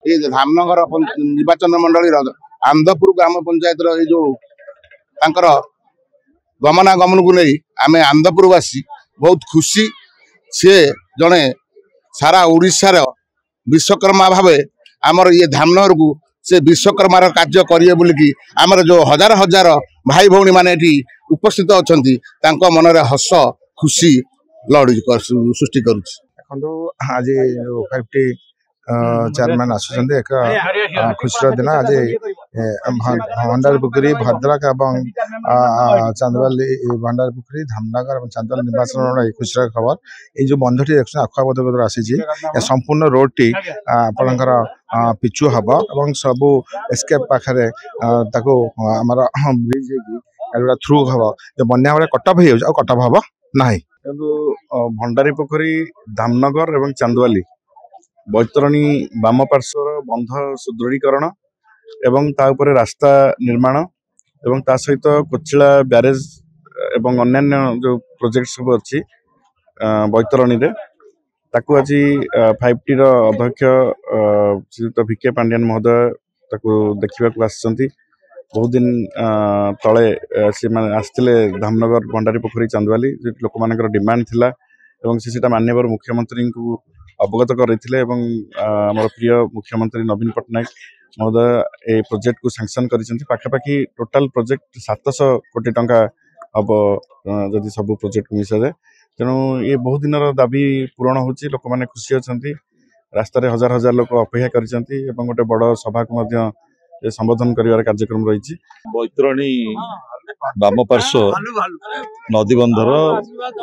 ये धामनगर निर्वाचन मंडली आंधपुर ग्राम पंचायत जो गमनागमन को नहीं आम आंधपुरवासी बहुत खुशी सी जड़े सारा ओडिशार विश्वकर्मा भावे आमर ये धामनगर को से विश्वकर्मार कार्य करिए बोलिकी आमर जो हजार हजार भाई भौणी माने एठी उपस्थित अछंती तांको मनरे हस खुशी लड़ी सृष्टि करुछि। देखो आज 5T चेयरमैन आसुचंदी एक खुशी दिन आज भंडारपुखुरी भद्रक और चांदवाली भंडारपुखुरी धामनगर और चांदवाली निर्वाचन खुशी खबर ये जो बंधटी देखते अखुआपद आसी संपूर्ण रोड टी आपणकर पिचु हम और सबू एस्केप पाखे आमर ब्रिज थ्रू हम जो बन्या बेले कटअप हो कटअप हम ना भंडारी पोखरी धामनगर और चांदवाली बैतरणी बाम पार्श्वर बंध सुदृढ़ीकरण एवं ता उपरे रास्ता निर्माण एवं ता सहित कोचिला ब्यारेज एवं अन्यान्य जो प्रोजेक्ट सब अच्छी बैतरणी रे ताकू आज 5T रो अध्यक्ष श्रीयुत VK पांड्यान महोदय ताकू देखा आसछंती। बहुत दिन तले से आसते धामनगर भंडारी पोखरी चांदवाली लोक मान डिमांड थिला एवं से माननीय मुख्यमंत्री को अवगत करते आम प्रिय मुख्यमंत्री नवीन पट्टनायक महोदय ए प्रोजेक्ट को सैंक्शन करिपाखापाखि टोटाल प्रोजेक्ट 700 कोटी टंका हम जदि सब प्रोजेक्ट को मिसा जाए तेणु ये बहुत दिन दाबी पूरण होची लोक मैंने खुशी अच्छा रास्तार हजार हजार लोक अपेक्षा कर गोटे बड़ सभा को संबोधन कर कार्यक्रम रही। बैतरणी बाम पार्श्व नदीबंधर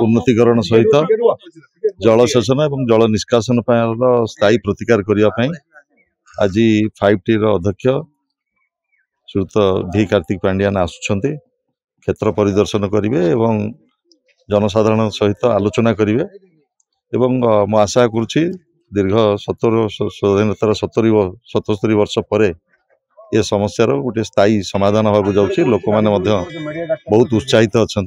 उन्नतीकरण सहित जलसेचन और जल निष्कासन स्थायी प्रतिकार करने आज 5T अध्यक्ष श्रीयुत V कार्तिक पांड्यान आसुछंती क्षेत्र परिदर्शन करेंगे और जनसाधारण सहित आलोचना करेंगे एवं मु आशा करुच्ची दीर्घ 70 स्वाधीनतार 77 वर्ष पर ये समस्यार गोटे स्थायी समाधान होगा जाऊँगी लोक मैंने बहुत उत्साहित अच्छा।